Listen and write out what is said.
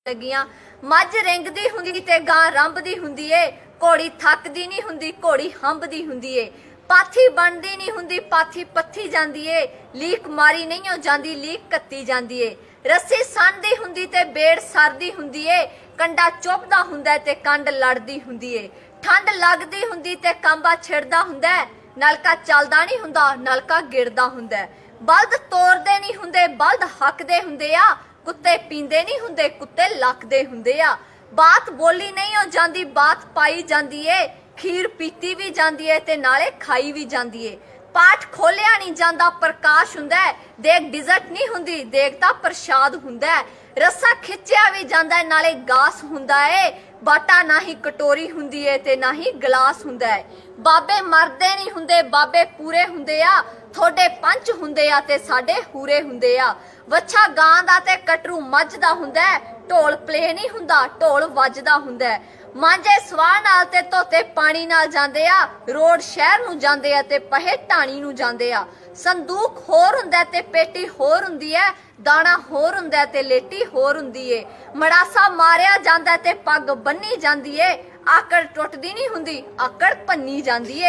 ਲੱਗੀਆਂ। ਮੱਝ ਰਿੰਗਦੀ ਹੁੰਦੀ ਤੇ ਗਾਂ ਰੰਭਦੀ ਹੁੰਦੀ ਏ, ਘੋੜੀ ਥੱਕਦੀ ਨਹੀਂ ਹੁੰਦੀ, ਘੋੜੀ ਹੰਭਦੀ ਹੁੰਦੀ ਏ। ਪਾਥੀ ਬਣਦੀ ਨਹੀਂ ਹੁੰਦੀ, ਪਾਥੀ ਪੱਥੀ ਜਾਂਦੀ ਏ, ਲੀਕ ਮਾਰੀ ਨਹੀਂ ਹੋ ਜਾਂਦੀ, ਲੀਕ ਕੱਤੀ ਜਾਂਦੀ ਏ। ਰੱਸੀ ਸੰਨਦੀ ਹੁੰਦੀ ਤੇ ਬੇੜ ਸਰਦੀ ਹੁੰਦੀ ਏ, ਕੰਡਾ ਚੁੱਭਦਾ ਹੁੰਦਾ ਤੇ ਕੰਡ ਲੜਦੀ ਹੁੰਦੀ ਏ। ਠੰਡ ਲੱਗਦੀ ਹੁੰਦੀ ਤੇ ਕੰਬਾ ਛਿੜਦਾ ਹੁੰਦਾ, ਨਲਕਾ ਚੱਲਦਾ ਨਹੀਂ ਹੁੰਦਾ, ਨਲਕਾ ਗਿਰਦਾ ਹੁੰਦਾ। ਬਲਦ ਤੋਰਦੇ ਨਹੀਂ ਹੁੰਦੇ, ਬਲਦ ਹੱਕਦੇ ਹੁੰਦੇ ਆ, ਕੁੱਤੇ ਪੀਂਦੇ ਨਹੀਂ ਹੁੰਦੇ, ਕੁੱਤੇ ਲੱਕਦੇ ਹੁੰਦੇ ਆ। ਬਾਤ ਬੋਲੀ ਨਹੀਂ ਹੋ ਜਾਂਦੀ, ਬਾਤ ਪਾਈ ਜਾਂਦੀ ਏ, ਖੀਰ ਪੀਤੀ ਵੀ ਜਾਂਦੀ ਏ ਤੇ ਨਾਲੇ ਖਾਈ ਵੀ ਜਾਂਦੀ ਏ। ਪਾਠ ਖੋਲਿਆ ਨਹੀਂ ਜਾਂਦਾ, ਪ੍ਰਕਾਸ਼ ਹੁੰਦਾ, ਦੇਗ ਡਿਜ਼ਰਟ ਨਹੀਂ ਹੁੰਦੀ, ਦੇਗ ਤਾਂ ਪ੍ਰਸ਼ਾਦ ਹੁੰਦਾ। ਰੱਸਾ ਖਿੱਚਿਆ ਵੀ ਜਾਂਦਾ, ਨਾਲੇ ਗਾਸ ਹੁੰਦਾ ਏ, ਬਾਟਾ ਨਾ ਹੀ ਕਟੋਰੀ ਹੁੰਦੀ ਏ ਤੇ ਨਾ ਹੀ ਗਲਾਸ ਹੁੰਦਾ ਹੈ। ਬਾਬੇ ਮਰਦੇ ਨਹੀਂ ਹੁੰਦੇ, ਬਾਬੇ ਪੂਰੇ ਹੁੰਦੇ ਆ, ਥੋੜੇ ਪੰਚ ਹੁੰਦੇ ਆ ਤੇ ਸਾਡੇ ਹੂਰੇ ਹੁੰਦੇ ਆ। ਵੱਛਾ ਗਾਂ ਦਾ ਤੇ ਕਟਰੂ ਮੱਝ ਦਾ ਹੁੰਦਾ, ਢੋਲ ਪਲੇ ਨਹੀਂ ਹੁੰਦਾ, ਢੋਲ ਵੱਜਦਾ ਹੁੰਦਾ। ਮਾਂਜੇ ਸਵਾਹ ਨਾਲ ਤੇ ਧੋਤੇ ਪਾਣੀ ਨਾਲ ਜਾਂਦੇ ਆ, ਰੋਡ ਸ਼ਹਿਰ ਨੂੰ ਜਾਂਦੇ ਆ ਤੇ ਪਹੇ ਢਾਣੀ ਨੂੰ ਜਾਂਦੇ ਆ। ਸੰਦੂਕ ਹੋਰ ਹੁੰਦਾ ਤੇ ਪੇਟੀ ਹੋਰ ਹੁੰਦੀ ਹੈ, ਦਾਣਾ ਹੋਰ ਹੁੰਦਾ ਤੇ ਲੇਟੀ ਹੋਰ ਹੁੰਦੀ ਏ। ਮੜਾਸਾ ਮਾਰਿਆ ਜਾਂਦਾ ਤੇ ਪੱਗ ਬੰਨੀ ਜਾਂਦੀ ਏ, ਆਕੜ ਟੁੱਟਦੀ ਨਹੀਂ ਹੁੰਦੀ, ਆਕੜ ਭੰਨੀ ਜਾਂਦੀ ਏ।